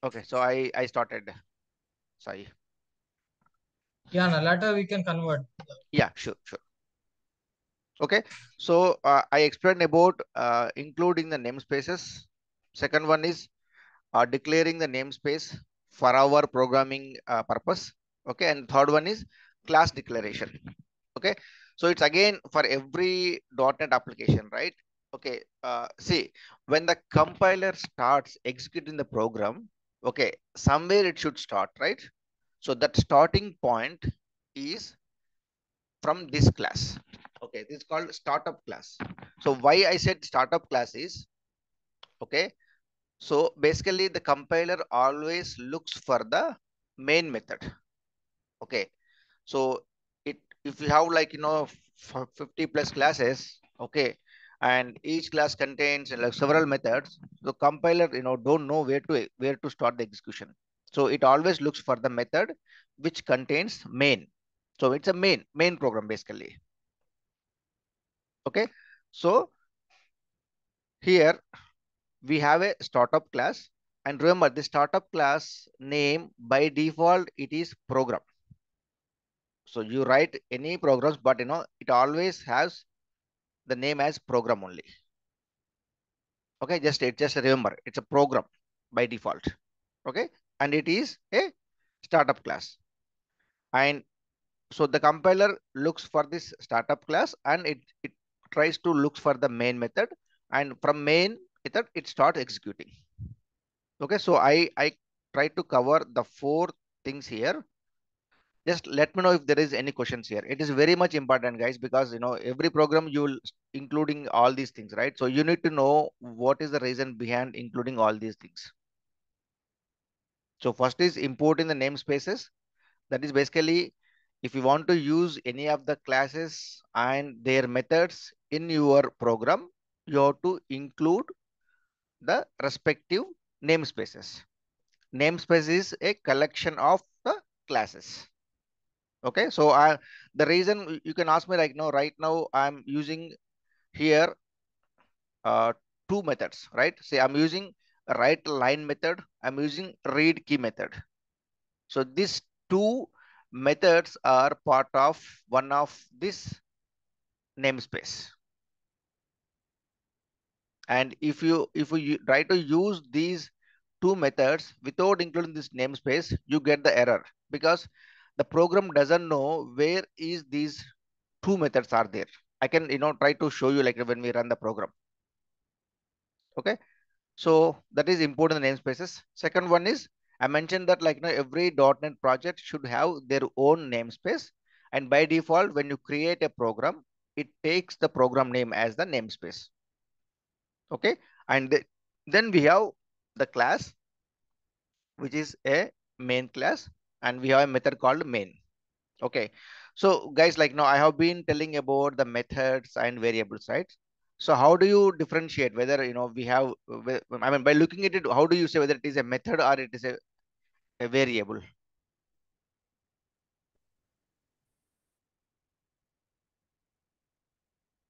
Okay, so I started. Sorry. Yeah, no, later we can convert. Yeah, sure, sure. Okay, so I explained about including the namespaces. Second one is declaring the namespace for our programming purpose. Okay, and third one is class declaration. Okay, so it's again for every .NET application, right? Okay, see, when the compiler starts executing the program, okay, somewhere it should start, right? So that starting point is from this class. Okay, this is called startup class. So why I said startup class is, okay, so basically the compiler always looks for the main method. Okay, so it, if you have like 50 plus classes, okay, and each class contains like several methods, the compiler don't know where to start the execution. So it always looks for the method which contains main. So it's a main program basically. Okay, so here we have a startup class, and remember the startup class name by default it is program. So you write any programs, but it always has the name as program only. Okay, just remember it's a program by default. Okay, and it is a startup class. And so the compiler looks for this startup class, and it tries to look for the main method, and from main method it starts executing. Okay, so I try to cover the four things here. Just let me know if there is any questions here. It is very much important, guys, because every program you will including all these things, right? So you need to know what is the reason behind including all these things. So first is importing the namespaces. That is basically if you want to use any of the classes and their methods in your program, you have to include the respective namespaces. Namespace is a collection of the classes. Okay, so the reason you can ask me like, no, right now I'm using here uh, two methods, right? Say I'm using write line method, I'm using read key method. So these two methods are part of one of this namespace. And if you try to use these two methods without including this namespace, you get the error because the program doesn't know where is these two methods are there. I can try to show you like when we run the program. Okay, so that is important namespaces. Second one is I mentioned that like every .NET project should have their own namespace, and by default when you create a program, it takes the program name as the namespace. Okay, and then we have the class which is a main class, and we have a method called main. Okay, so guys, like now I have been telling about the methods and variables, right? So how do you differentiate whether we have I mean by looking at it, how do you say whether it is a method or it is a variable?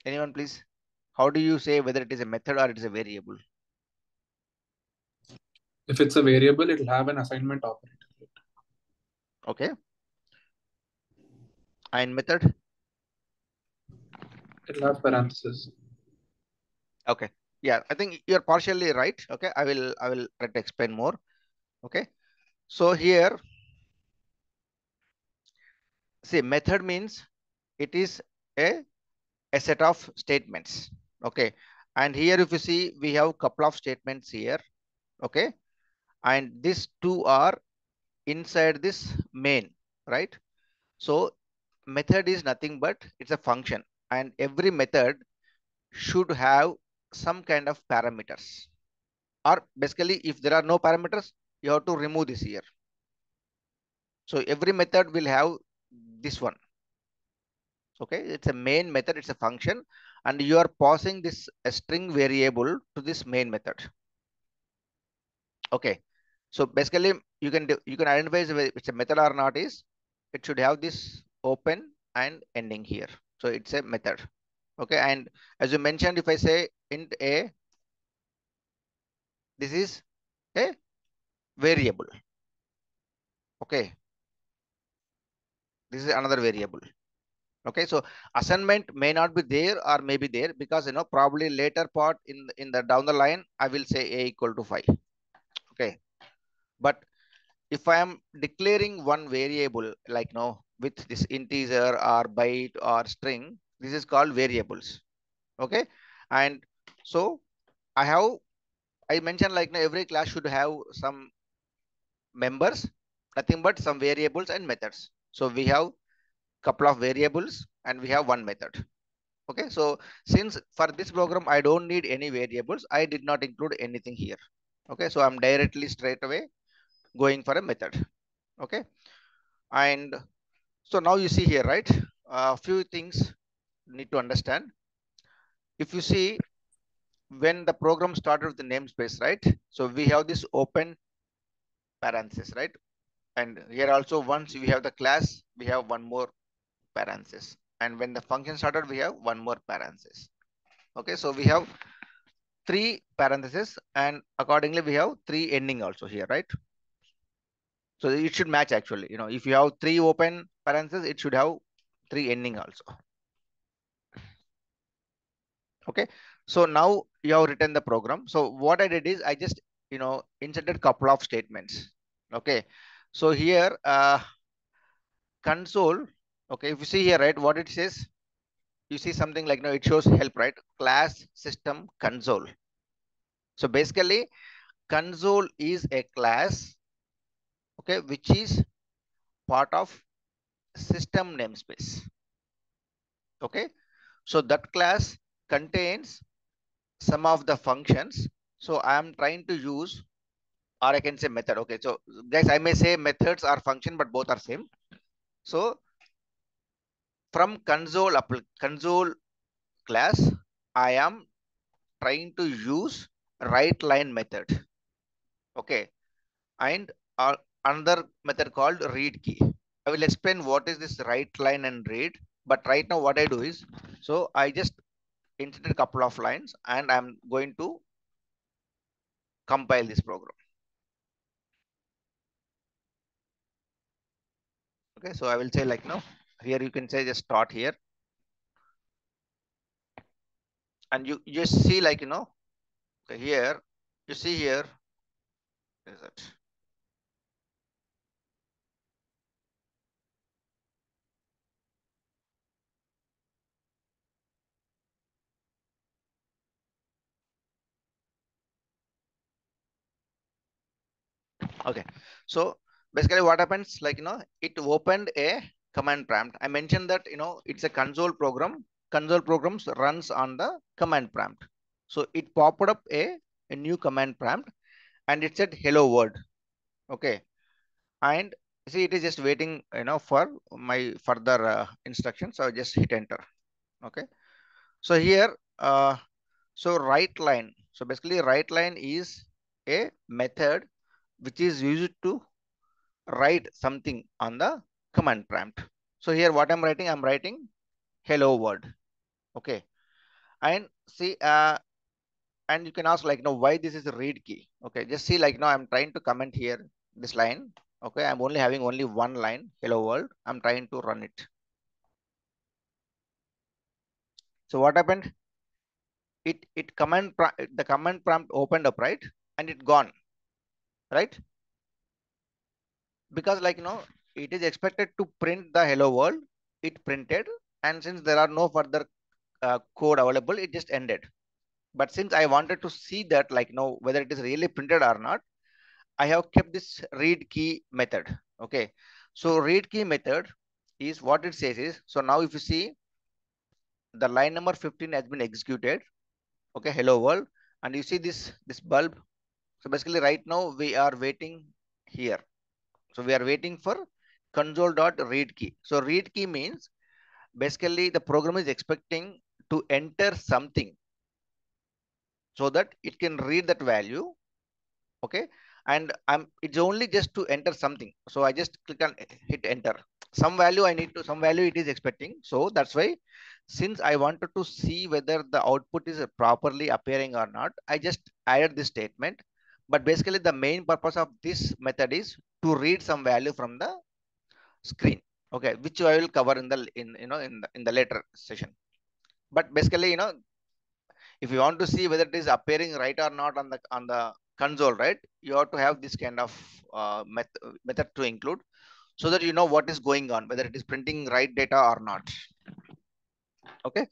Anyone please? How do you say whether it is a method or it is a variable? If it's a variable, it'll have an assignment operator. Okay, and method? It'll have parentheses. Okay, yeah, I think you're partially right. Okay, I will try to explain more. Okay, so here see method means it is a, a set of statements. Okay, and here if you see we have couple of statements here. Okay, and these two are inside this main, right? So method is nothing but it's a function, and every method should have some kind of parameters, or basically if there are no parameters you have to remove this here. So every method will have this one. Okay, it's a main method, it's a function, and you are passing this a string variable to this main method. Okay, so basically you can identify whether it's a method or not is it should have this open and ending here. So it's a method. Okay, and as you mentioned, if I say int a, this is a variable. Okay. This is another variable. Okay, so assignment may not be there or may be there because probably later part in the down the line I will say a equal to 5. Okay, but if I am declaring one variable like with this integer or byte or string, this is called variables. Okay, and so I mentioned like every class should have some members, nothing but some variables and methods. So we have couple of variables and we have one method. Okay, so since for this program I don't need any variables, I did not include anything here. Okay, so I'm directly straight away going for a method. Okay, and so now you see here, right? A few things need to understand. If you see when the program started with the namespace, right? So we have this open parenthesis, right? And here also once we have the class, we have one more parenthesis. And when the function started, we have one more parenthesis. Okay, so we have 3 parentheses and accordingly we have 3 ending also here, right? So it should match actually. If you have 3 open parentheses, it should have 3 ending also. Okay, so now you have written the program. So what I did is I just inserted couple of statements. Okay, so here console. Okay, if you see here, right, what it says, you see something like it shows help, right? Class system console. So basically console is a class, okay, which is part of system namespace. Okay, so that class contains some of the functions. So I am trying to use, or I can say method. Okay, so guys, I may say methods are function, but both are same. So from console class, I am trying to use write line method. Okay, and another method called read key. I will explain what is this write line and read. But right now what I do is, so I just inserted a couple of lines and I'm going to compile this program. Okay, so I will say like here you can say just start here. And you just see like, okay, here, you see here, is it? Okay, so basically what happens, like, it opened a command prompt. I mentioned that, it's a console program. Console programs runs on the command prompt. So it popped up a new command prompt and it said hello world. Okay, and see it is just waiting for my further instructions. So I just hit enter. Okay, so here so write line, so basically write line is a method which is used to write something on the command prompt. So here what I'm writing hello world. Okay, and see and you can ask like why this is a read key. Okay, just see like I'm trying to comment here this line. Okay, I'm only having only one line, hello world. I'm trying to run it. So what happened? The command prompt opened up, right? And it gone, right? Because like it is expected to print the hello world. It printed, and since there are no further code available, it just ended. But since I wanted to see that like whether it is really printed or not, I have kept this read key method. Okay, so read key method is what it says is, so now if you see the line number 15 has been executed. Okay, hello world, and you see this bulb. So basically right now we are waiting here. So we are waiting for console.read key. So read key means basically the program is expecting to enter something so that it can read that value. Okay, and it's only just to enter something. So I just click on hit enter. Some value some value it is expecting. So that's why, since I wanted to see whether the output is properly appearing or not, I just added this statement. But basically the main purpose of this method is to read some value from the screen, okay, which I will cover in the in the later session. But basically, if you want to see whether it is appearing right or not on the console, right, you have to have this kind of method to include, so that you know what is going on, whether it is printing right data or not. Okay.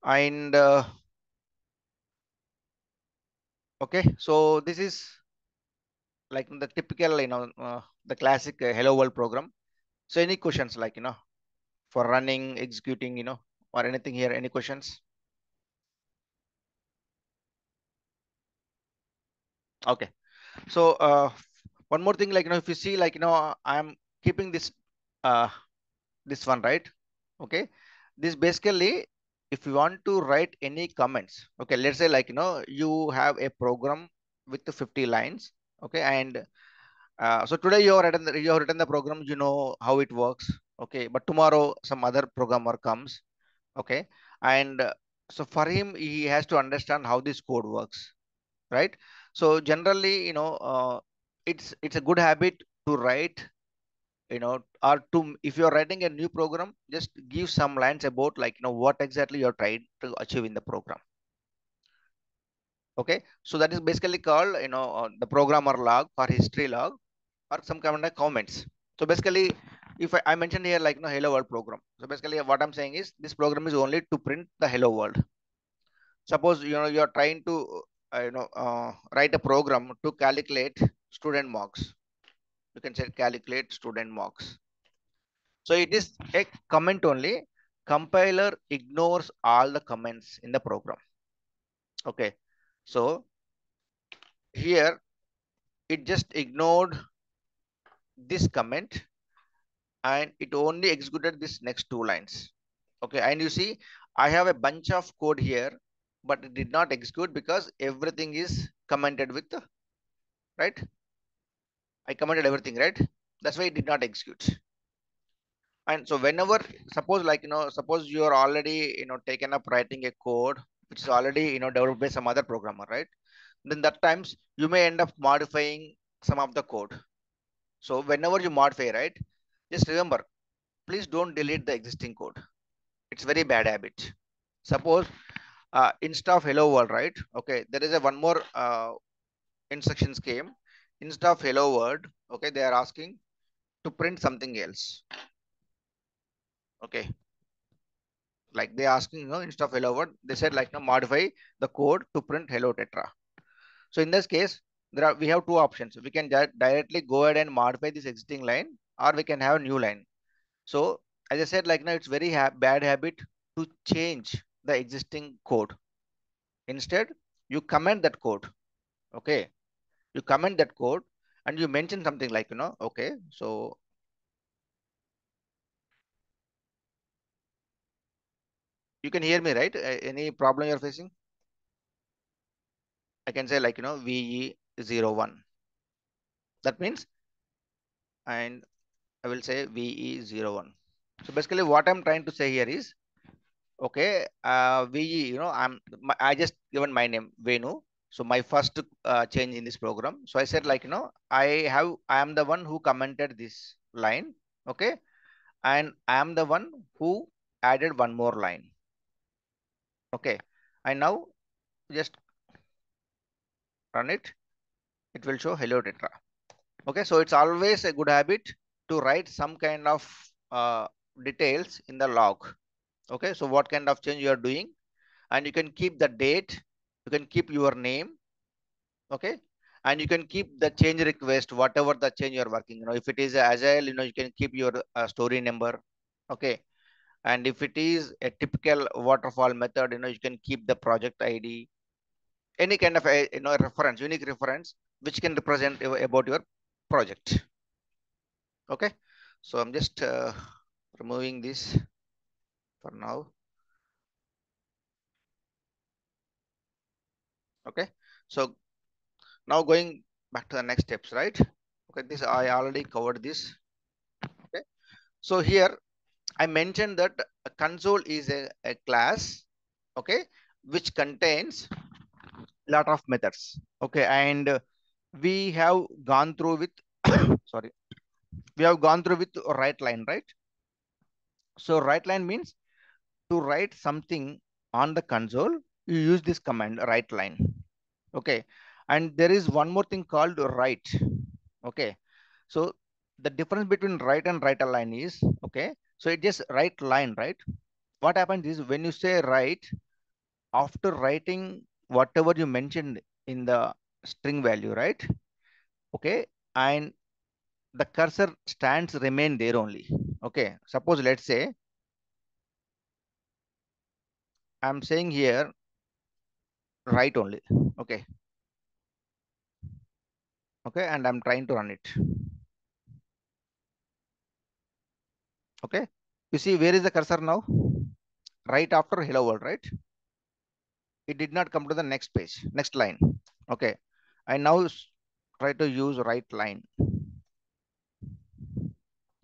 And okay, so this is like the typical, the classic hello world program. So any questions, like, for running, executing, or anything here, any questions? Okay. So one more thing, like, if you see, like, I'm keeping this uh this one, right? Okay, this basically, if you want to write any comments, okay, let's say, like, you have a program with the 50 lines, okay, and so today you have written the program, you know how it works, okay, but tomorrow some other programmer comes, okay, and so for him, he has to understand how this code works, right? So generally, it's a good habit to write, or to, if you're writing a new program, just give some lines about, like, what exactly you're trying to achieve in the program. Okay, so that is basically called, the programmer log or history log, or some kind of comments. So basically, if I mentioned here, like, hello world program, so basically what I'm saying is this program is only to print the hello world. Suppose, you're trying to write a program to calculate student marks. You can say calculate student marks. So it is a comment only. Compiler ignores all the comments in the program. Okay. So here it just ignored this comment, and it only executed this next two lines. Okay. And you see, I have a bunch of code here, but it did not execute because everything is commented with, right? I commented everything, right? That's why it did not execute. And so whenever, suppose, like, suppose you are already, taken up writing a code which is already, developed by some other programmer, right? Then that times you may end up modifying some of the code. So whenever you modify, right, just remember, please don't delete the existing code. It's very bad habit. Suppose instead of hello world, right? Okay, there is a one more instructions came. Instead of hello world, okay, they are asking to print something else. Okay, like they asking, instead of hello world, they said, like, modify the code to print hello tetra. So in this case, we have two options. We can directly go ahead and modify this existing line, or we can have a new line. So as I said, like, it's very bad habit to change the existing code. Instead, you comment that code. Okay, you comment that code and you mention something like, okay, so you can hear me, right? Any problem you're facing? I can say, like, VE01. That means, and I will say VE01. So basically what I'm trying to say here is, okay, VE, I just given my name, Venu. So my first change in this program. So I said, like, I am the one who commented this line. Okay. And I am the one who added one more line. Okay. And now just run it. It will show hello tetra. Okay. So it's always a good habit to write some kind of details in the log. Okay. So what kind of change you are doing, and you can keep the date, you can keep your name, okay, and you can keep the change request, whatever the change you're working, if it is agile, you can keep your story number, okay, and if it is a typical waterfall method, you can keep the project ID, any kind of a reference, unique reference which can represent about your project. Okay, so I'm just removing this for now. Okay, so now going back to the next steps, right? Okay, this I already covered this. Okay, so here I mentioned that a console is a class, okay, which contains lot of methods. Okay, and we have gone through with sorry, we have gone through with write line, right? So write line means to write something on the console, you use this command write line. Okay, and there is one more thing called write. Okay, so the difference between write and write a line is, okay, so it just write line, right? What happens is when you say write, after writing whatever you mentioned in the string value, right? Okay, and the cursor stands remain there only. Okay, suppose let's say I'm saying here write only. Okay, okay, and I'm trying to run it. Okay, you see where is the cursor now? Right after hello world, right? It did not come to the next page, next line. Okay, I now try to use write line.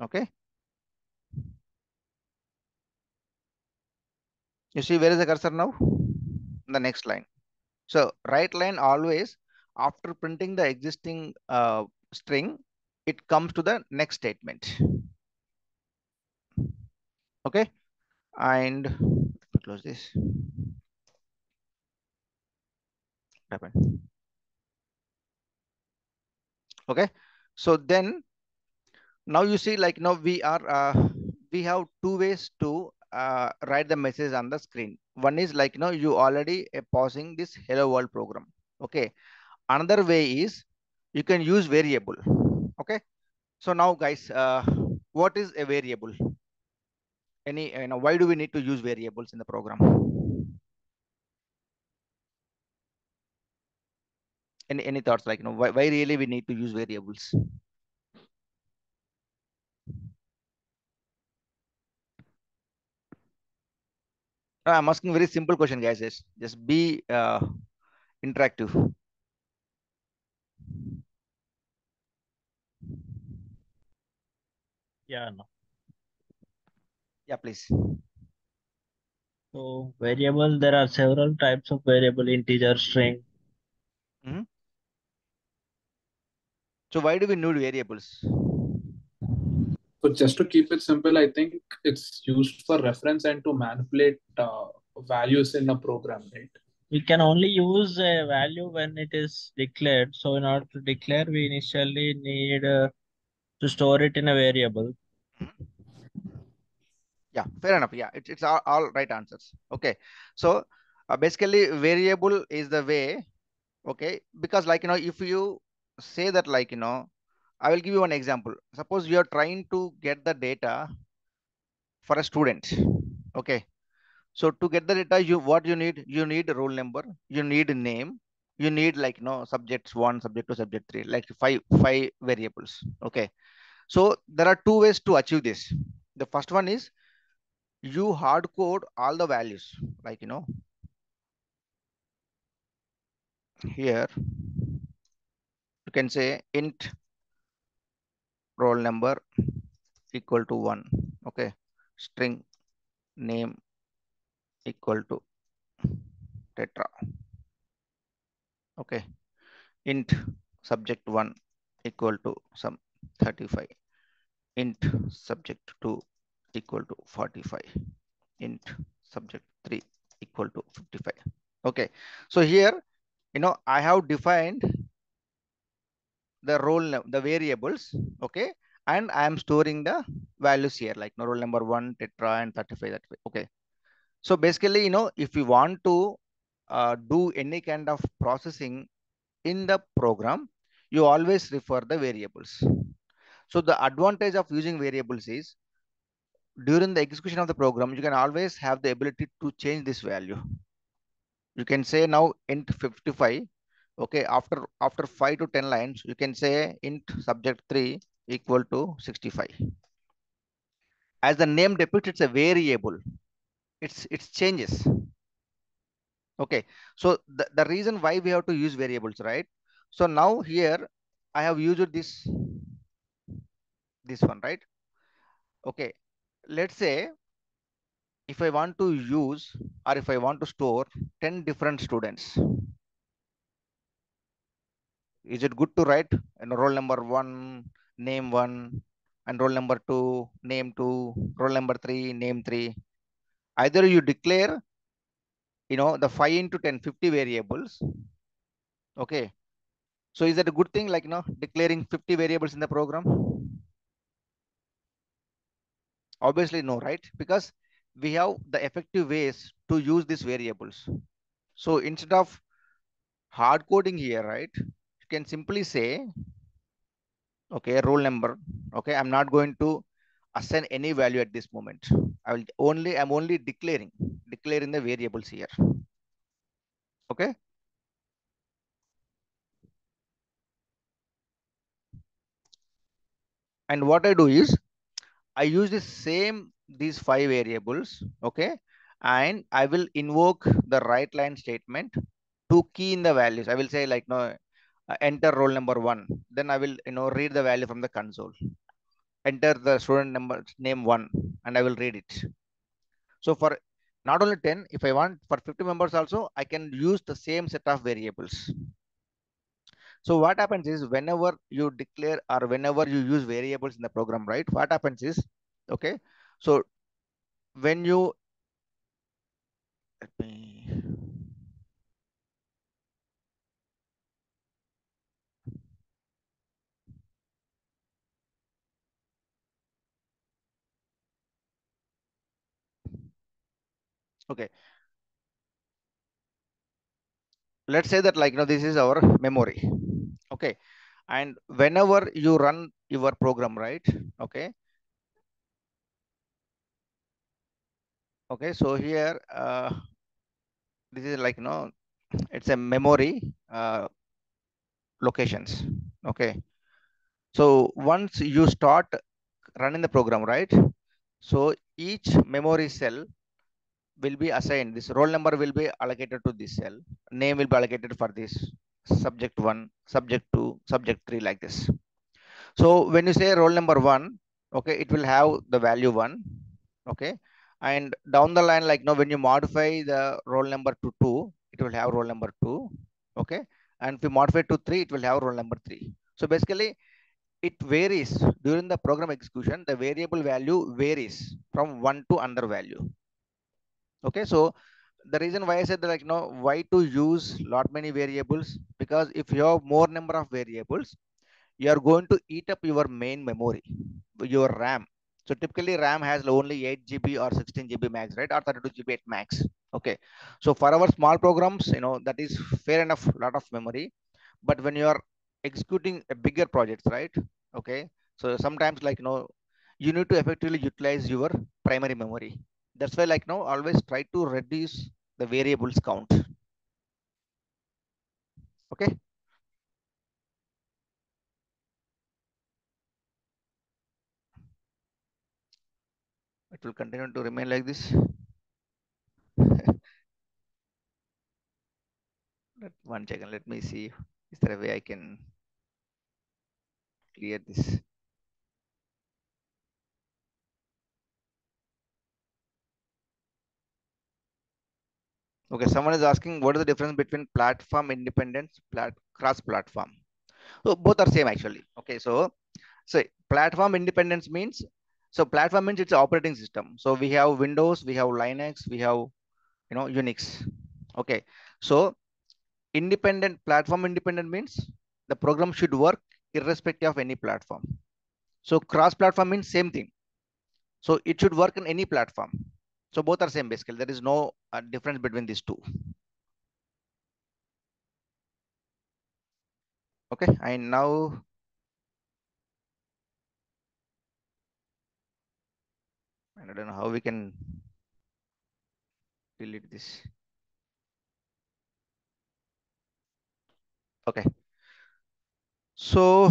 Okay, you see where is the cursor now? The next line. So write line always after printing the existing string, it comes to the next statement. Okay, and let me close this. What happened? Okay, so then now you see like now we have two ways to write the message on the screen. One is like you already pausing this hello world program. Okay, another way is you can use variable. Okay, so now guys, what is a variable? Any why do we need to use variables in the program? Any thoughts, like why really we need to use variables? I'm asking very simple question, guys. Just be interactive. Yeah, no. Yeah, please. So variable, there are several types of variable: integer, string. So why do we need variables? So just to keep it simple, I think it's used for reference and to manipulate values in a program, right? We can only use a value when it is declared. So in order to declare, we initially need to store it in a variable. Yeah, fair enough. Yeah, it's all right answers. Okay, so basically variable is the way. Okay, because like if you say that like I will give you one example. Suppose you are trying to get the data for a student. Okay, so to get the data, you need roll number, you need name, you need like subjects one, subject two, subject three, like five variables. Okay, so there are two ways to achieve this. The first one is you hard code all the values, like here you can say int roll number equal to 1. Okay, string name equal to tetra. Okay, int subject 1 equal to some 35, int subject 2 equal to 45, int subject 3 equal to 55. Okay, so here I have defined the the variables. Okay, and I am storing the values here, like roll number 1 tetra and 35 that way. Okay, so basically if you want to do any kind of processing in the program, you always refer the variables. So the advantage of using variables is during the execution of the program, you can always have the ability to change this value. You can say now int 55. Okay, after 5 to 10 lines, you can say int subject 3 equal to 65. As the name depicts, it's a variable. It's changes. Okay, so the reason why we have to use variables, right? So now here I have used this one, right? Okay, let's say if I want to use or if I want to store 10 different students, Is it good to write roll number 1, name 1, and roll number 2, name 2, roll number 3, name 3? Either you declare the 5 into 10 50 variables. Okay, so is that a good thing, like declaring 50 variables in the program? Obviously no, right? Because we have the effective ways to use these variables. So instead of hard coding here, right, you can simply say, okay, roll number. Okay, I'm not going to assign any value at this moment. I'm only declaring the variables here. Okay, and what I do is I use these 5 variables. Okay, and I will invoke the write line statement to key in the values. I will say, like, no, enter roll number 1. Then I will read the value from the console. Enter the student number name 1, and I will read it. So for not only 10, if I want for 50 members also, I can use the same set of variables. So what happens is, whenever you declare or whenever you use variables in the program, right, what happens is, okay, so when you let me okay, let's say that, like, this is our memory. Okay, and whenever you run your program, right, okay, okay, so here this is like, it's a memory locations. Okay, so once you start running the program, right, so each memory cell will be assigned, this roll number will be allocated to this cell, name will be allocated for this subject 1, subject 2, subject 3, like this. So when you say roll number 1, okay, it will have the value 1. Okay, and down the line, like, when you modify the roll number to 2, it will have roll number 2. Okay, and if you modify to 3, it will have roll number 3. So basically it varies during the program execution. The variable value varies from one to another value. Okay, so the reason why I said that, like, why to use lot many variables, because if you have more number of variables, you are going to eat up your main memory, your RAM. So typically RAM has only 8 GB or 16 GB max, right, or 32 GB at max. Okay, so for our small programs, that is fair enough, lot of memory. But when you are executing a bigger projects, right, okay, so sometimes, like, you need to effectively utilize your primary memory. That's why, like, always try to reduce the variables count. Okay, it will continue to remain like this. One second, let me see, is there a way I can clear this? Okay, someone is asking, what is the difference between platform independence, cross platform? So both are same, actually. Okay, so platform independence means, so platform means it's operating system. So we have Windows, we have Linux, we have Unix. Okay, so platform independent means the program should work irrespective of any platform. So cross platform means same thing. So it should work in any platform. So both are same, basically. There is no difference between these two. Okay, and now I don't know how we can delete this. Okay, so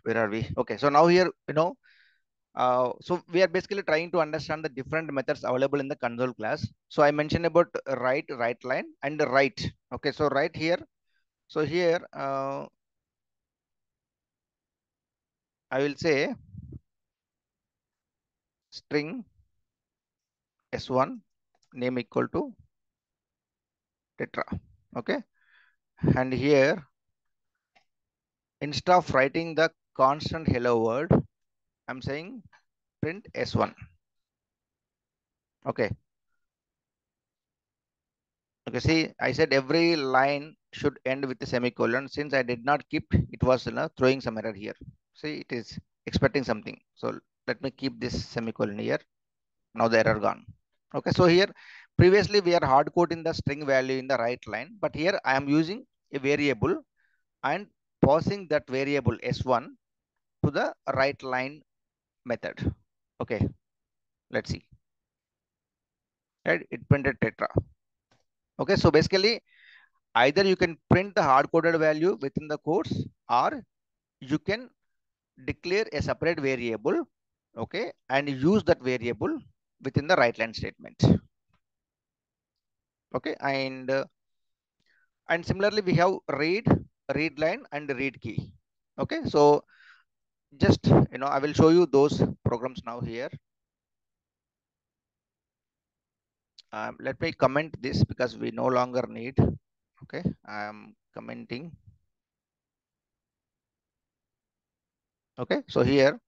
where are we? Okay, so now here, so we are basically trying to understand the different methods available in the console class. So I mentioned about write line, and write. Okay, so right here, so here I will say string s1 name equal to tetra. Okay, and here instead of writing the constant hello word, I'm saying print S1. Okay. Okay, see, I said every line should end with a semicolon. Since I did not keep, it was throwing some error here. See, it is expecting something. So let me keep this semicolon here. Now the error gone. Okay, so here previously we are hard coding the string value in the right line, but here I am using a variable and passing that variable S1 to the right line method. Okay, let's see. Right, it printed tetra. Okay, so basically either you can print the hard coded value within the course, or you can declare a separate variable, okay, and use that variable within the right line statement. Okay, and similarly we have read line and read key. Okay, so just I will show you those programs now here. Let me comment this because we no longer need. Okay, I am commenting. Okay, so here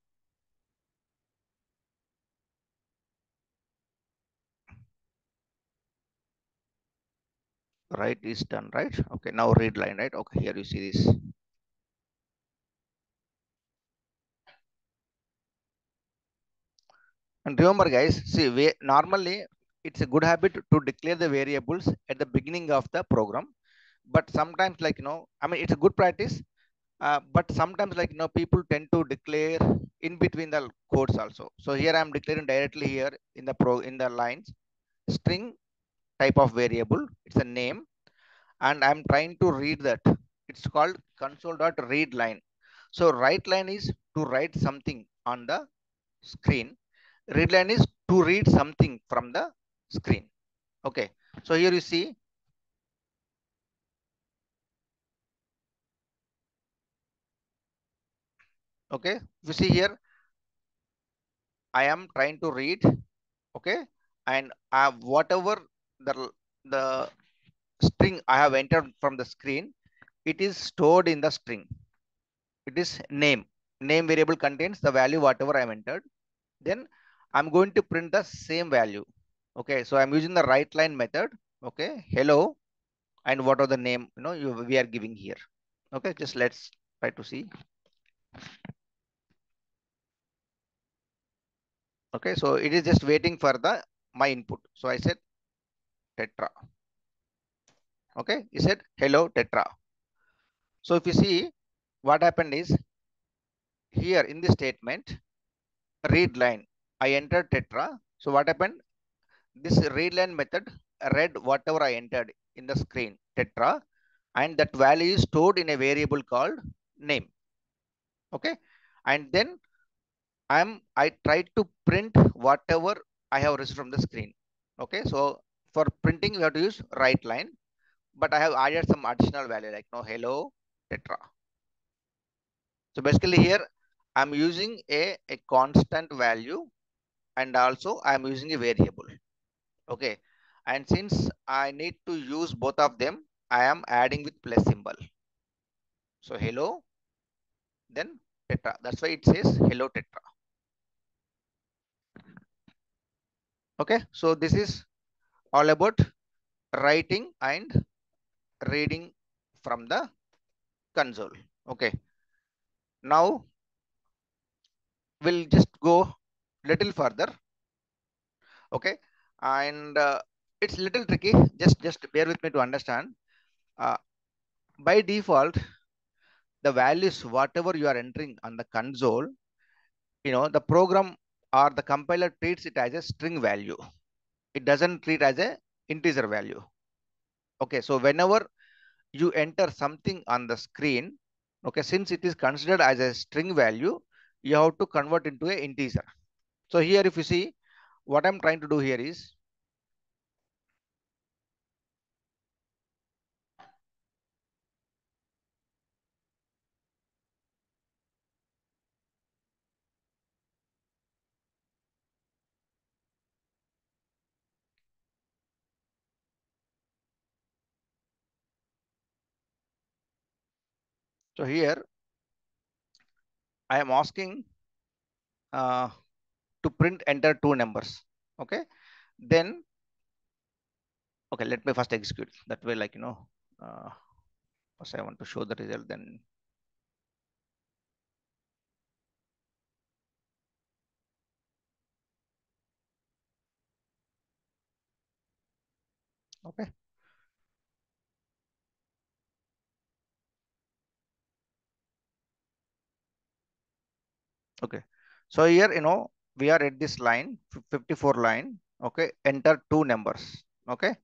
right is done, right? Okay, now read line, right? Okay, here you see this. And remember guys, see, we normally it's a good habit to declare the variables at the beginning of the program, but sometimes I mean it's a good practice, but sometimes people tend to declare in between the codes also. So here I am declaring directly here in the lines string type of variable. It's a name, and I'm trying to read that. It's called console.read line. So write line is to write something on the screen. Read line is to read something from the screen. Okay. So here you see. Okay. You see here, I am trying to read. Okay. And whatever the string I have entered from the screen, it is stored in the string. It is name. Name variable contains the value whatever I have entered. Then I'm going to print the same value. Okay, so I'm using the write line method. Okay, hello, and what are the name we are giving here. Okay, just let's try to see. Okay, so it is just waiting for the my input. So I said tetra. Okay, he said hello tetra. So if you see what happened is here in this statement read line, I entered tetra. So what happened? This read line method read whatever I entered in the screen tetra, and that value is stored in a variable called name. Okay, and then I tried to print whatever I have received from the screen. Okay, so for printing we have to use write line, but I have added some additional value like no hello tetra. So basically here I'm using a constant value, and also I'm using a variable. Okay, and since I need to use both of them, I am adding with plus symbol. So hello, then tetra. That's why it says hello tetra. Okay, so this is all about writing and reading from the console. Okay, now we'll just go little further. Okay, and it's little tricky. Just bear with me to understand. Uh, by default, the values whatever you are entering on the console, the program or the compiler treats it as a string value. It doesn't treat as a integer value. Okay, so whenever you enter something on the screen, okay, since it is considered as a string value, you have to convert into a integer. So here if you see what I'm trying to do here is so here I am asking to print enter two numbers. Okay, then okay, let me first execute that way, like first I want to show the result, then okay. Okay, so here we are at this line 54 line. Okay, enter two numbers. Okay,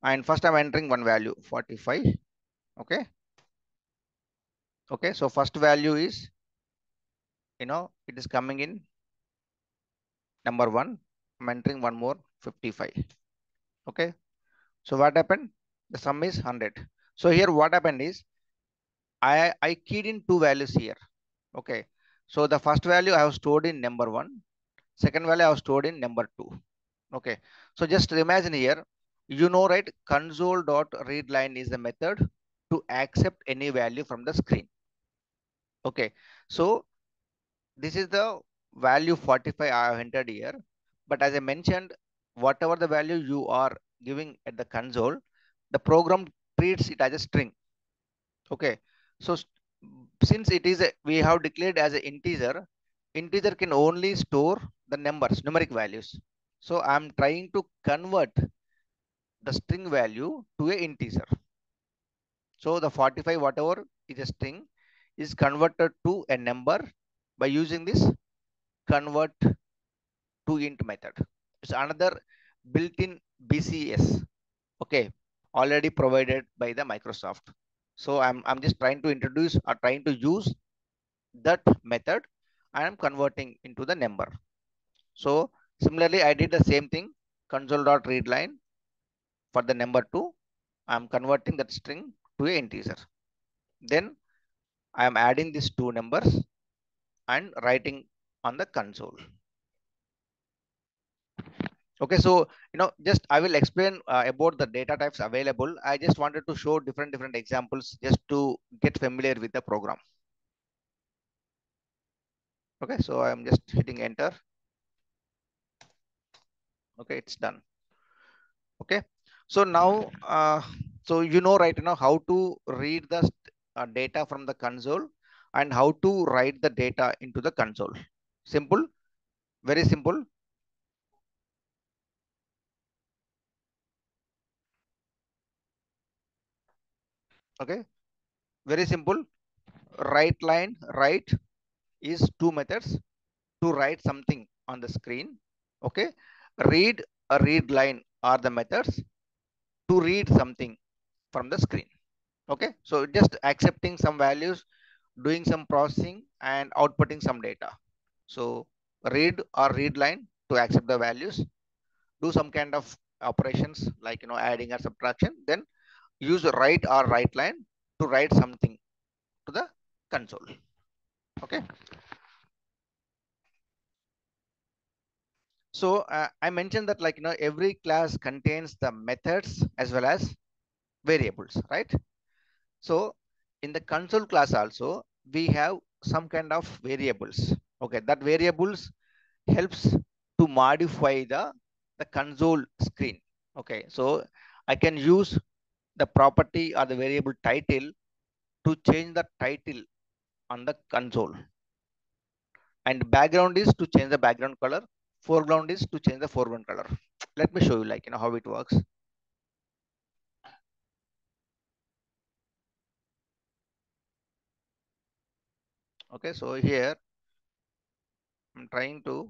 and first I'm entering one value 45. Okay, okay, so first value is it is coming in number one. I'm entering one more 55. Okay, so what happened? The sum is 100. So here what happened is I keyed in two values here. Okay, so the first value I have stored in number one, second value I have stored in number two. Okay, so just imagine here, right, console dot read line is the method to accept any value from the screen. Okay, so this is the value 45 I have entered here, but as I mentioned, whatever the value you are giving at the console, the program treats it as a string. Okay, so since it is we have declared as an integer can only store the numbers, numeric values. So I'm trying to convert the string value to a integer. So the 45 whatever is a string is converted to a number by using this convert to int method. It's another built-in BCS. Okay, already provided by the Microsoft. So I'm just trying to introduce or trying to use that method. I am converting into the number. So similarly, I did the same thing, console.readline for the number two. I'm converting that string to an integer. Then I am adding these two numbers and writing on the console. Okay, so just I will explain about the data types available. I just wanted to show different examples just to get familiar with the program. Okay, so I'm just hitting enter. Okay, it's done. Okay, so now so right now how to read the data from the console and how to write the data into the console. Simple, very simple. Okay, very simple. Write line write is two methods to write something on the screen. Okay, read a read line are the methods to read something from the screen. Okay, so just accepting some values, doing some processing and outputting some data. So read or read line to accept the values, do some kind of operations like adding or subtraction, then use write or write line to write something to the console. Okay, so I mentioned that every class contains the methods as well as variables, right? So in the console class also we have some kind of variables. Okay, that variables helps to modify the console screen. Okay, so I can use the property or the variable title to change the title on the console, and background is to change the background color, foreground is to change the foreground color. Let me show you how it works. Okay, so here I'm trying to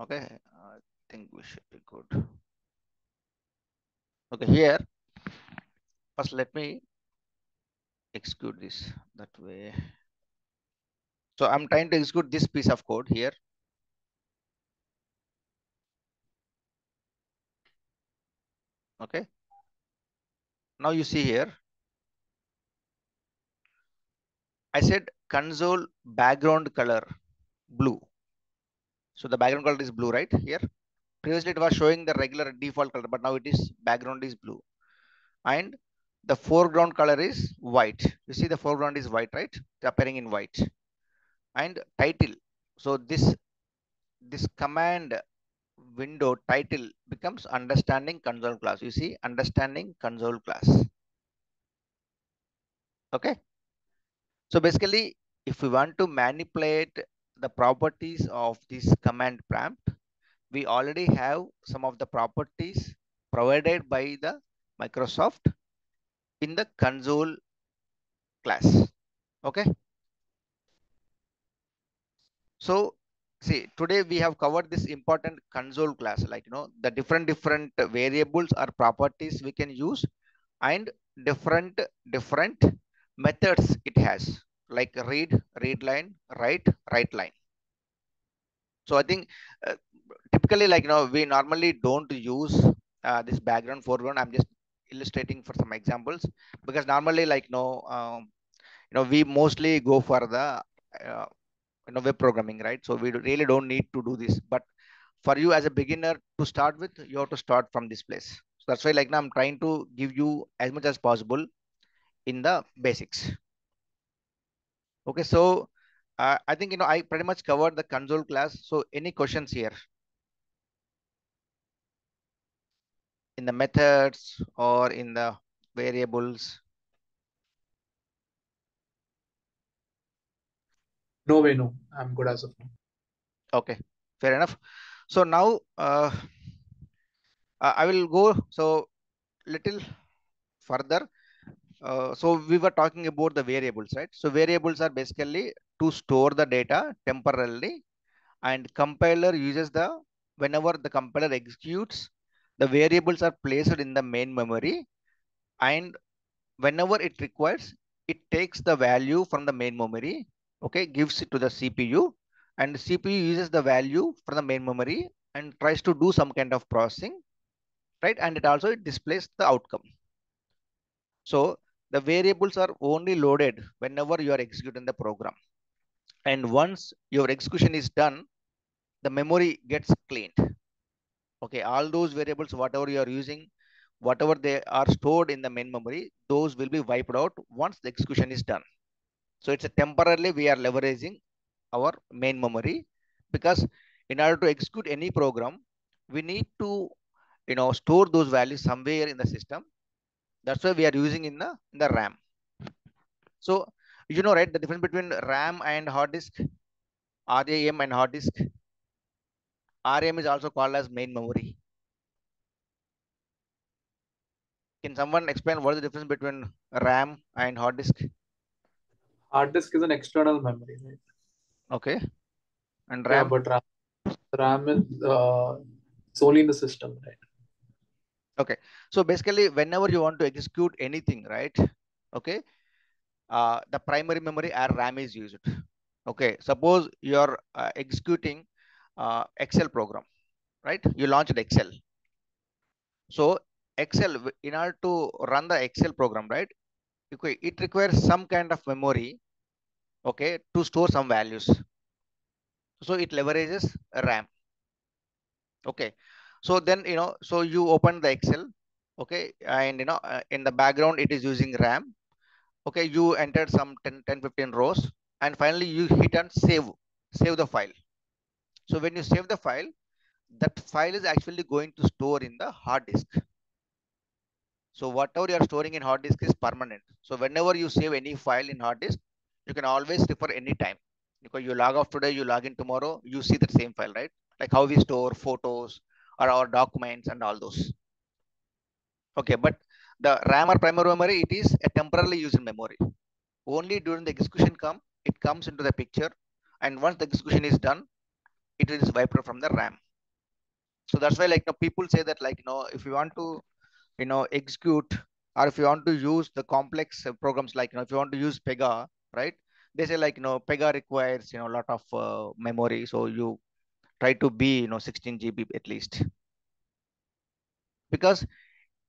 okay, I think we should be good. Okay, here first let me execute this that way. So I'm trying to execute this piece of code here. Okay, now you see here I said console background color blue. So the background color is blue, right? Here previously it was showing the regular default color, but now it is background is blue. And the foreground color is white. You see the foreground is white, right? It's appearing in white. And title. So this command window title becomes understanding console class. You see understanding console class. Okay. So basically, if we want to manipulate the properties of this command prompt, we already have some of the properties provided by the Microsoft in the console class. Okay. So see, today we have covered this important console class, like, the different variables or properties we can use, and different methods it has, like read line, write line. So I think typically, like, we normally don't use this background foreground. I'm just illustrating for some examples, because normally, like, we mostly go for the uh, web programming, right? So we really don't need to do this. But for you as a beginner to start with, you have to start from this place. So that's why, like, now I'm trying to give you as much as possible in the basics. Okay, so I think, I pretty much covered the console class. So any questions here in the methods or in the variables? No way, no. I'm good as of now. Okay, fair enough. So now I will go so little further. So we were talking about the variables, right? So variables are basically to store the data temporarily, and compiler uses whenever the compiler executes, the variables are placed in the main memory, and whenever it requires, it takes the value from the main memory, okay, gives it to the CPU, and the CPU uses the value from the main memory and tries to do some kind of processing, right? And it displays the outcome. So the variables are only loaded whenever you are executing the program. And once your execution is done, the memory gets cleaned. Okay, all those variables, whatever you are using, whatever they are stored in the main memory, those will be wiped out once the execution is done. So it's a temporarily we are leveraging our main memory, because in order to execute any program, we need to store those values somewhere in the system. That's why we are using in the RAM. So right, the difference between RAM and hard disk, RAM and hard disk. RAM is also called as main memory. Can someone explain what is the difference between RAM and hard disk? Hard disk is an external memory, right? Okay. And Yeah, RAM? but RAM is it's only in the system, right? Okay. So basically, whenever you want to execute anything, right? Okay. The primary memory or RAM is used. Okay. Suppose you're executing Excel program, right? You launched Excel. So Excel, in order to run the Excel program, right? Okay, it requires some kind of memory, okay, to store some values. So it leverages RAM. Okay. So then, so you open the Excel, okay, and in the background it is using RAM. Okay, you entered some 10, 15 rows, and finally you hit and save the file. So when you save the file, that file is actually going to store in the hard disk. So whatever you are storing in hard disk is permanent. So whenever you save any file in hard disk, you can always refer any time. Because you log off today, you log in tomorrow, you see the same file, right? Like how we store photos or our documents and all those. Okay, but the RAM or primary memory, it is a temporarily used memory. Only during the execution it comes into the picture, and once the execution is done, it is wiped from the RAM. So that's why, like, people say that, like, if you want to execute, or if you want to use the complex programs, like, if you want to use Pega, right? They say, like, Pega requires a lot of memory, so you try to be 16 GB at least, because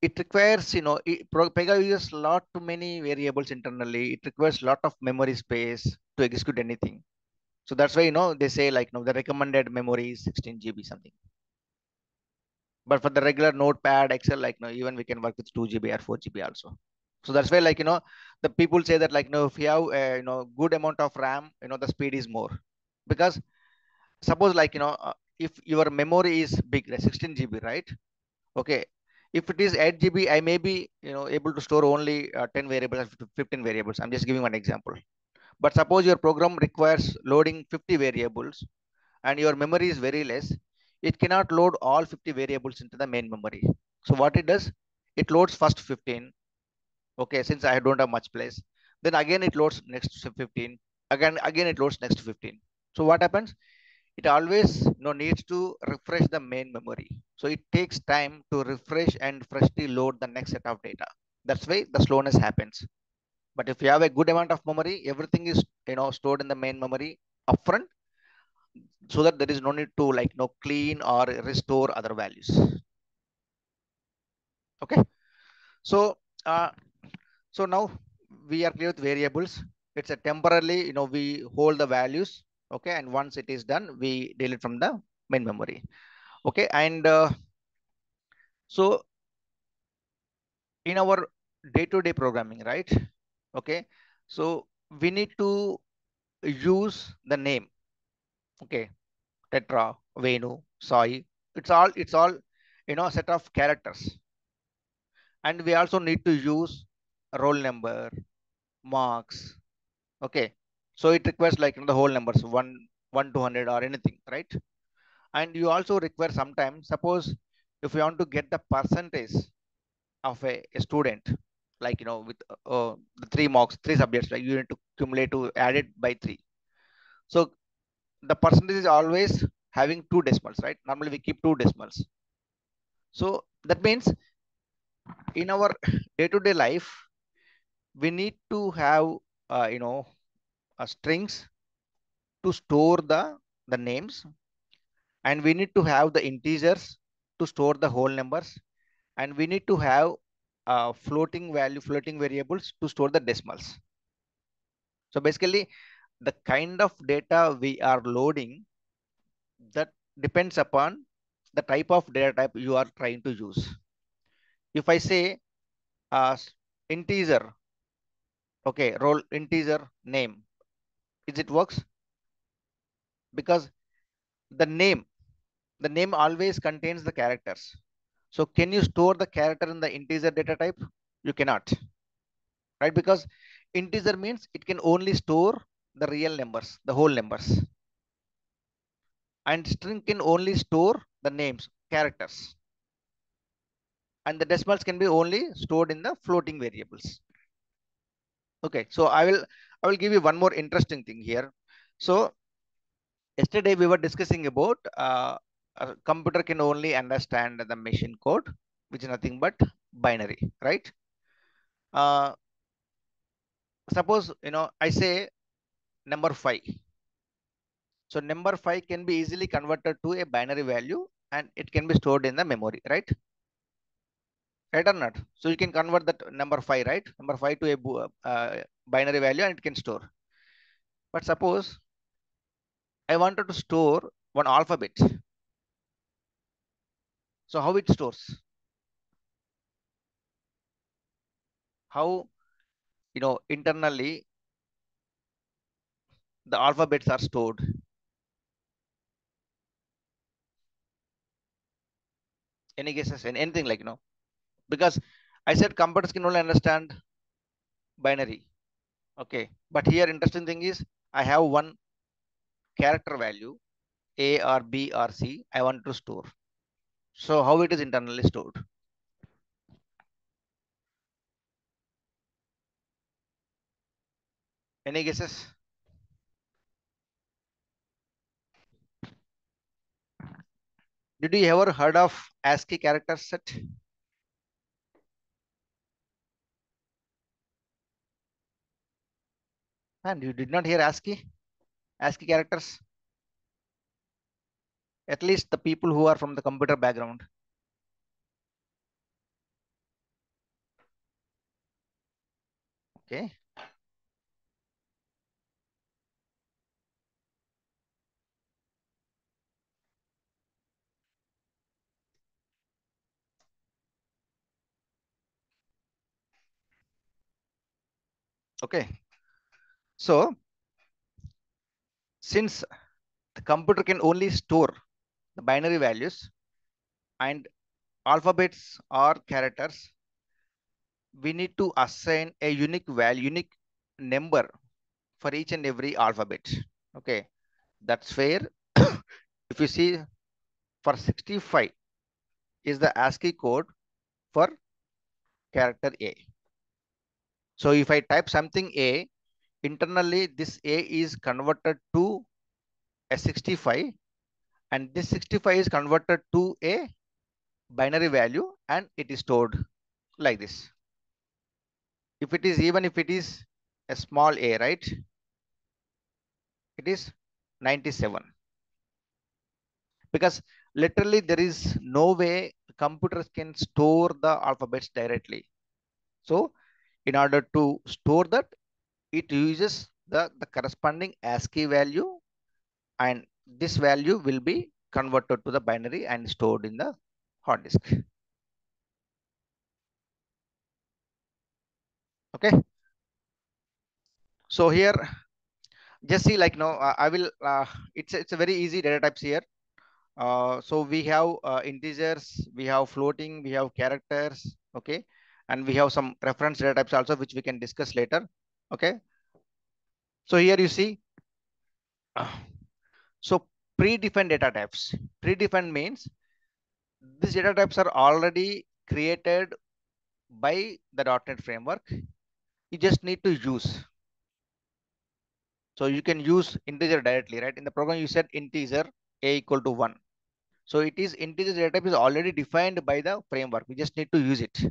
it requires Pega uses lot too many variables internally. It requires a lot of memory space to execute anything. So that's why they say, like, the recommended memory is 16 GB something. But for the regular Notepad, Excel, like, even we can work with 2 GB or 4 GB also. So that's why, like, the people say that, like, if you have good amount of RAM, the speed is more. Because suppose, like, if your memory is big, like 16 GB, right? Okay, if it is 8 GB, I may be able to store only 10 variables or 15 variables. I'm just giving one example. But suppose your program requires loading 50 variables and your memory is very less, it cannot load all 50 variables into the main memory. So what it does, it loads first 15. Okay, since I don't have much place, then again it loads next 15. Again it loads next 15. So what happens? It always needs to refresh the main memory. So it takes time to refresh and freshly load the next set of data. That's why the slowness happens. But if you have a good amount of memory, everything is stored in the main memory upfront, so that there is no need to, like, clean or restore other values. Okay, so uh, so now we are clear with variables. It's a temporarily, we hold the values. Okay, and once it is done, we delete from the main memory. Okay, and so in our day-to-day programming, right? Okay, so we need to use the name. Okay, Tetra, Venu, Sai. It's all a set of characters, and we also need to use roll number, marks. Okay, so it requires, like, the whole numbers, 1 to 100 or anything, right? And you also require sometimes, suppose if you want to get the percentage of a student, like, with the 3 marks, 3 subjects, like, you need to cumulate to add it by 3. So the percentage is always having 2 decimals, right? Normally we keep 2 decimals. So that means in our day-to-day life, we need to have strings to store the names, and we need to have the integers to store the whole numbers, and we need to have floating variables to store the decimals. So basically, the kind of data we are loading, that depends upon the type of data type you are trying to use. If I say integer, okay, roll integer name, is it works? Because the name the name always contains the characters. So can you store the character in the integer data type? You cannot, right? Because integer means it can only store the real numbers, the whole numbers. And string can only store the names, characters. And the decimals can be only stored in the floating variables. Okay, so I will give you one more interesting thing here. So yesterday we were discussing about a computer can only understand the machine code, which is nothing but binary, right? Uh, suppose I say number 5. So number 5 can be easily converted to a binary value, and it can be stored in the memory, right? Right or not? So you can convert that number 5, right? Number 5 to a binary value, and it can store. But suppose I wanted to store one alphabet. So how it stores? How internally the alphabets are stored? Any guesses? Anything, like, because I said computers can only understand binary. Okay, but here interesting thing is I have one character value, A or B or C, I want to store. So how it is internally stored? Any guesses? Did you ever heard of ASCII character set? And you did not hear ASCII characters? At least the people who are from the computer background. Okay. Okay. So since the computer can only store the binary values and alphabets or characters, we need to assign a unique value, unique number for each and every alphabet. Okay, that's fair. If you see, for 65 is the ASCII code for character A. So if I type something A, internally this A is converted to a 65, and this 65 is converted to a binary value and it is stored like this. If it is, even if it is a small a, right, it is 97, because literally there is no way computers can store the alphabets directly. So in order to store that, it uses the corresponding ASCII value, and this value will be converted to the binary and stored in the hard disk. Okay. So here, just see, like, no, I will, it's a very easy data types here. So we have integers, we have floating, we have characters, okay, and we have some reference data types also, which we can discuss later. Okay. So here you see, so predefined data types. Predefined means these data types are already created by the .NET framework. You just need to use. So you can use integer directly, right? In the program, you said integer a equal to 1. So it is integer data type is already defined by the framework. We just need to use it.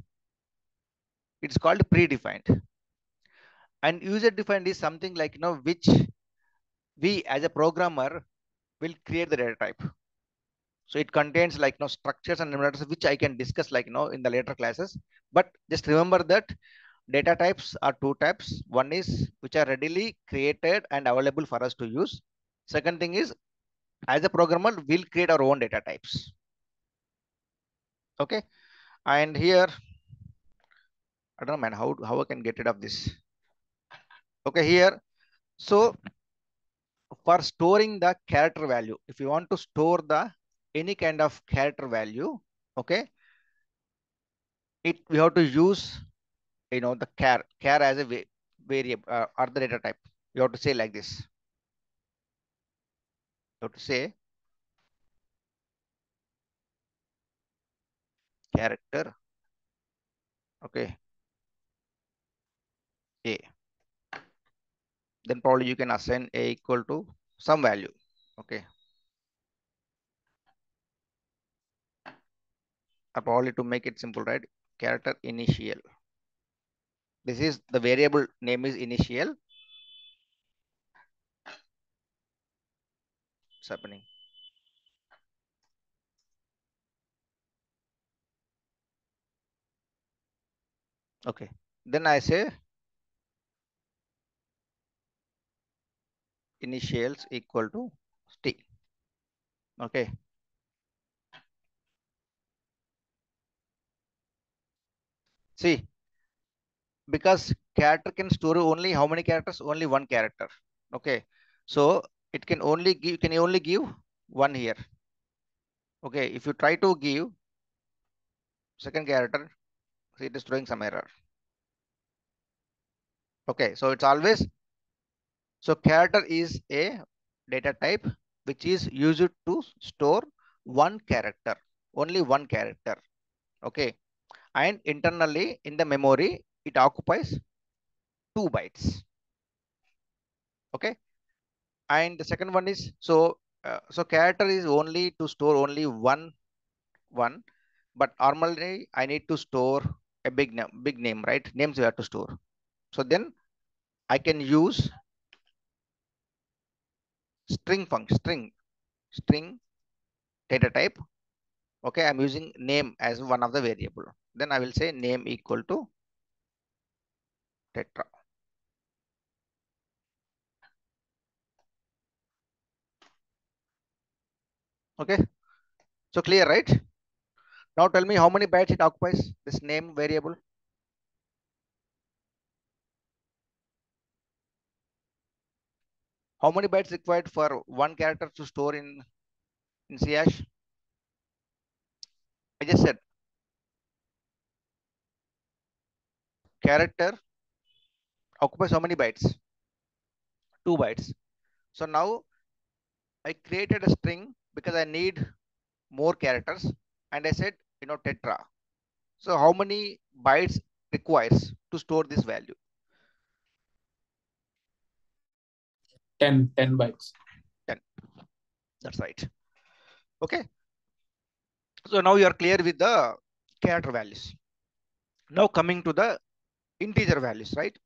It's called predefined. And user defined is something like, which we as a programmer will create the data type. So it contains like, structures and numerators, which I can discuss like, in the later classes. But just remember that data types are two types. One is which are readily created and available for us to use. Second thing is, as a programmer, we'll create our own data types. Okay. And here, I don't know, man, how I can get rid of this. Okay, here. So for storing the character value, if you want to store the any kind of character value, okay, we have to use, the char as a variable or the data type. You have to say like this. You have to say character, okay, a. Then probably you can assign a equal to some value. Okay. Probably to make it simple, right? Character initial. This is the variable name is initial. What's happening? Okay. Then I say initials equal to t. Okay. See, because character can store only how many characters? Only one character. Okay. So it can only give one here. Okay. If you try to give second character, see, it is throwing some error. Okay. So it's always, so character is a data type which is used to store one character, only one character. Okay. And internally in the memory, it occupies 2 bytes. Okay. And the second one is, so character is only to store only one, but normally I need to store a big name, right? Names we have to store. So then I can use string function, string data type. Okay, I'm using name as one of the variable. Then I will say name equal to tetra. Okay, so clear, right? Now tell me how many bytes it occupies, this name variable. How many bytes required for one character to store in C hash? I just said character occupies how many bytes? 2 bytes. So now I created a string because I need more characters, and I said, tetra. So how many bytes requires to store this value? 10 bytes. 10. That's right. Okay. So now you are clear with the character values. Now coming to the integer values, right?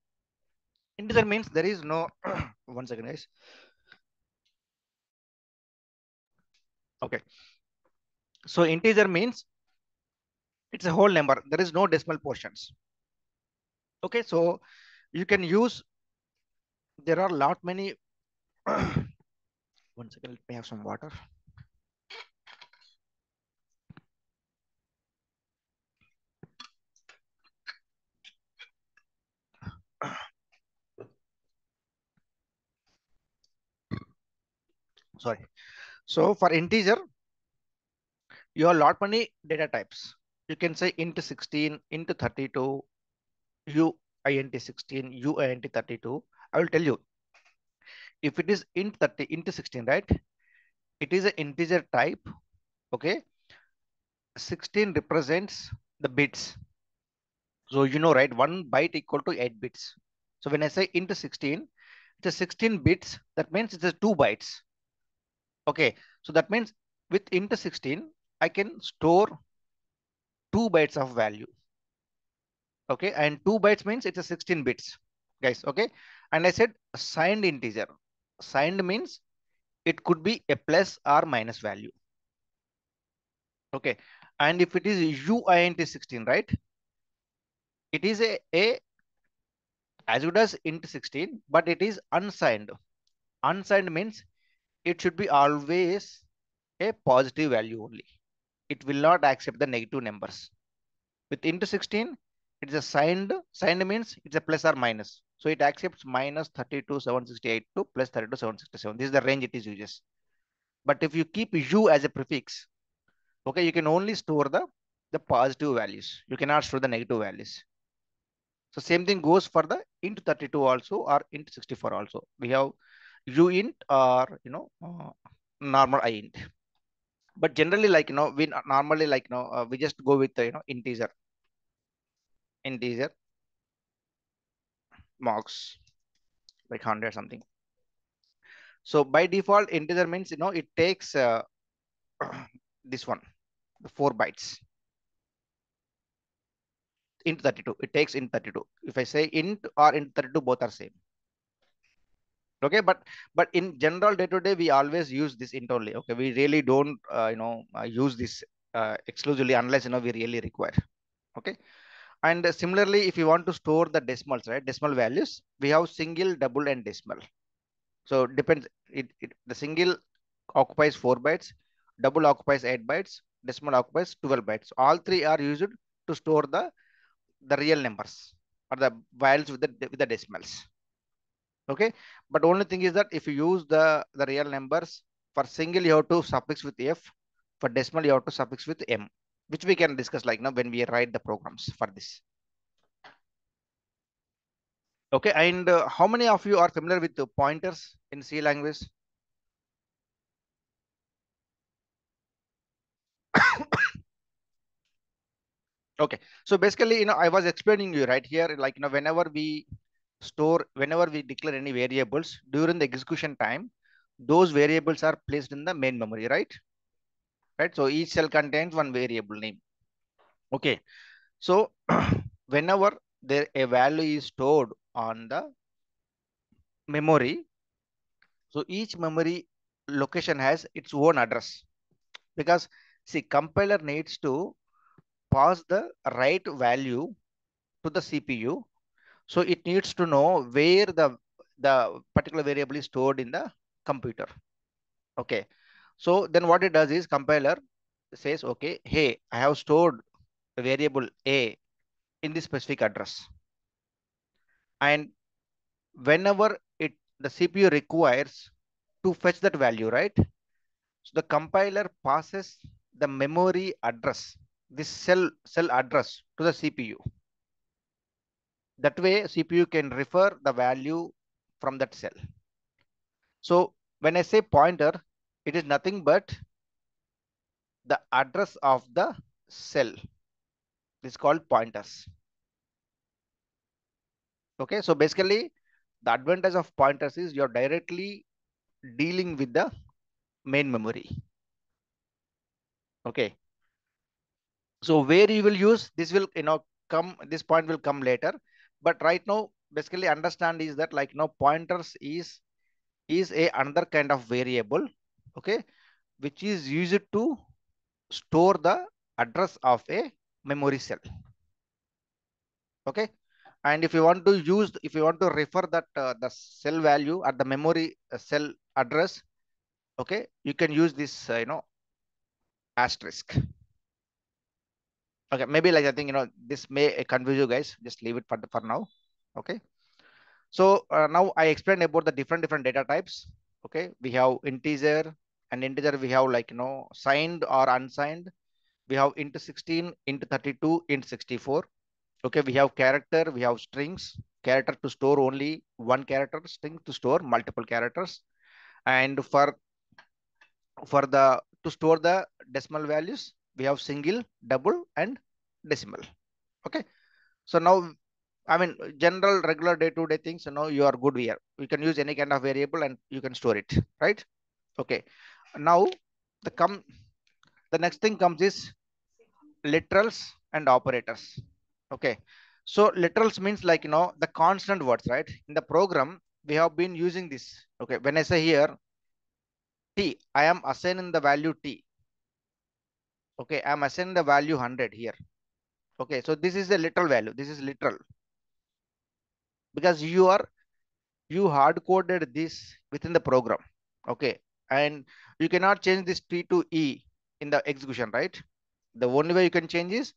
Integer means there is no, 1 second guys. Okay. So integer means it's a whole number. There is no decimal portions. Okay. So you can use, there are lot many, 1 second, let me have some water. Sorry. So for integer, you have lot many data types. You can say int 16, int 32, uint 16, uint 32. I will tell you, if it is int 30, int 16, right? It is an integer type. Okay. 16 represents the bits. So right, 1 byte equal to 8 bits. So when I say int 16, it's a 16 bits. That means it's a 2 bytes. Okay. So that means with int 16, I can store 2 bytes of value. Okay. And 2 bytes means it's a 16 bits, guys. Okay. And I said signed integer. Signed means it could be a plus or minus value. Okay. And if it is uint 16, right? It is a as good as int 16, but it is unsigned. Unsigned means it should be always a positive value only. It will not accept the negative numbers. With int 16, it's a signed. Signed means it's a plus or minus. So it accepts minus 32,768 to plus 32,767. This is the range it is uses. But if you keep u as a prefix, okay, you can only store the positive values. You cannot store the negative values. So same thing goes for the int 32 also or int 64 also. We have uint or normal int. But generally, like we normally like we just go with the integer marks like 100 something. So by default, integer means it takes this one, the 4 bytes. Int 32, it takes int 32. If I say int or int 32, both are same. Okay, but in general day to day, we always use this int only. Okay, we really don't use this exclusively unless we really require. Okay, and similarly, if you want to store the decimals, right, decimal values, we have single, double, and decimal. So depends. The single occupies 4 bytes, double occupies 8 bytes, decimal occupies 12 bytes. All three are used to store the real numbers or the values with the decimals. Okay, but only thing is that if you use the real numbers, for single you have to suffix with f, for decimal you have to suffix with m, which we can discuss like now when we write the programs for this. Okay, and how many of you are familiar with the pointers in C language? Okay, so basically I was explaining you right here, like whenever we declare any variables during the execution time, those variables are placed in the main memory, right? So each cell contains one variable name. Okay, so whenever there a value is stored on the memory, so each memory location has its own address, because see, compiler needs to pass the right value to the CPU. So it needs to know where the particular variable is stored in the computer. Okay, so then what it does is compiler says, okay, hey, I have stored a variable A in this specific address, and whenever the CPU requires to fetch that value, right? So the compiler passes the memory address, this cell address to the CPU. That way CPU can refer the value from that cell. So when I say pointer, it is nothing but the address of the cell. This is called pointers. Okay, so basically the advantage of pointers is you're directly dealing with the main memory. Okay, so where you will use this will come, this point will come later, but right now basically understand is that pointers is a another kind of variable, okay, which is used to store the address of a memory cell. Okay, and if you want to use, if you want to refer that the cell value at the memory cell address, okay, you can use this asterisk. Okay, maybe like I think this may confuse you guys, just leave it for now. Okay, so now I explained about the different data types. Okay, we have integer, and integer we have signed or unsigned. We have int 16, int 32, int 64. Okay, we have character, we have strings, character to store only one character, string to store multiple characters, and for the to store the decimal values, we have single, double, and decimal. Okay, so now I mean general regular day-to-day things, you are good here. You can use any kind of variable and you can store it, right? Okay, now the next thing comes is literals and operators. Okay, so literals means the constant words, right? In the program we have been using this. Okay, when I say here t, I am assigning the value t. Okay, I am assigning the value 100 here. Okay, so this is the literal value, this is literal, because you hard coded this within the program. Okay, and you cannot change this t to e in the execution, right? The only way you can change is,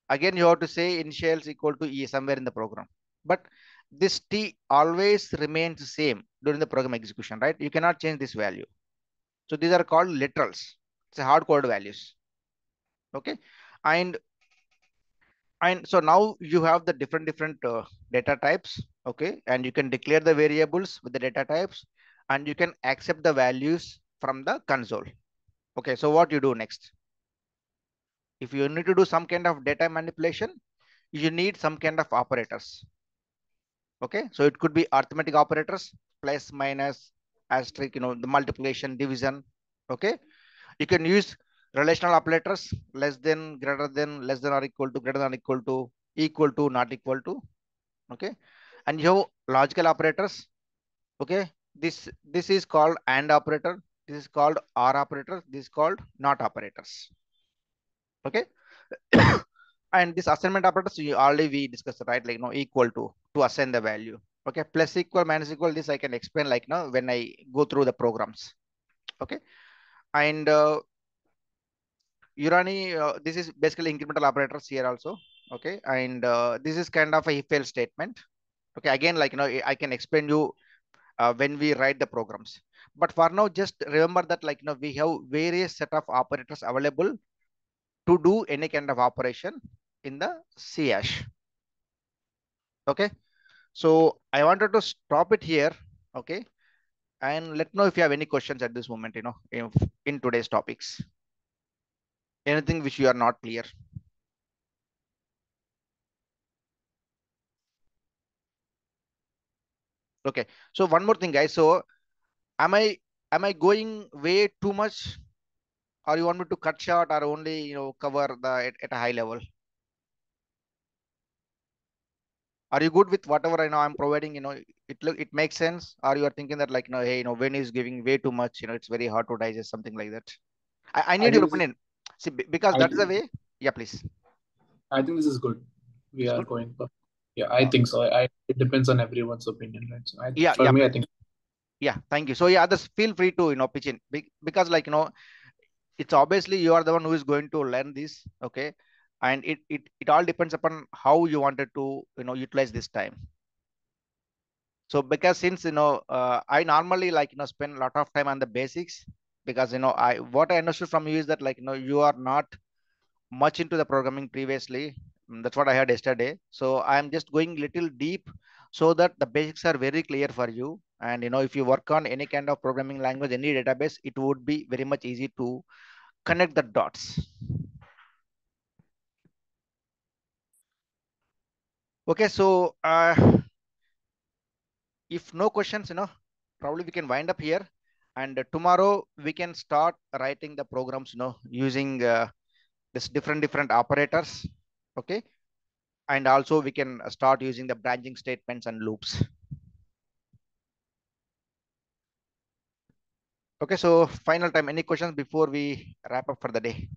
again you have to say initials equal to e somewhere in the program, but this t always remains the same during the program execution, right? You cannot change this value. So these are called literals. It's a hard coded values. Okay, and so now you have the different data types. Okay, and you can declare the variables with the data types, and you can accept the values from the console. Okay, so what you do next? If you need to do some kind of data manipulation, you need some kind of operators. Okay, so it could be arithmetic operators, plus, minus, asterisk, the multiplication, division. Okay, you can use relational operators, less than, greater than, less than or equal to, greater than or equal to, not equal to. Okay, and you have logical operators. Okay, this is called AND operator, this is called OR operator, this is called NOT operators. Okay, and this assignment operators we already discussed, right? Equal to assign the value. Okay, plus, equal, minus, equal, this I can explain when I go through the programs. Okay, and Urani, this is basically incremental operators here also. Okay, and this is kind of a if else statement. Okay, again, I can explain you when we write the programs, but for now just remember that we have various set of operators available to do any kind of operation in the C hash. Okay, so I wanted to stop it here. Okay, and let me know if you have any questions at this moment, in today's topics, anything which you are not clear. Okay, so one more thing, guys. So am I going way too much, or you want me to cut short, or only cover the at a high level? Are you good with whatever I know I'm providing? It makes sense, or you are thinking that hey, when is giving way too much, it's very hard to digest, something like that. I I need think your this is, opinion. See, because I that's the think, way. Yeah, please. I think this is good. We It's are good. going for, yeah, I think so. It depends on everyone's opinion, right? So Yeah, for yeah, me, I think. yeah. Thank you. So yeah, others feel free to pitch in, because it's obviously you are the one who is going to learn this. Okay, and it all depends upon how you wanted to utilize this time. So because since I normally spend a lot of time on the basics, because I what I understood from you is that you are not much into the programming previously. That's what I heard yesterday. So I am just going little deep so that the basics are very clear for you. And if you work on any kind of programming language, any database, it would be very much easy to connect the dots. Okay, so if no questions, probably we can wind up here. And tomorrow we can start writing the programs, using this different operators. Okay, and also we can start using the branching statements and loops. Okay, so final time, any questions before we wrap up for the day?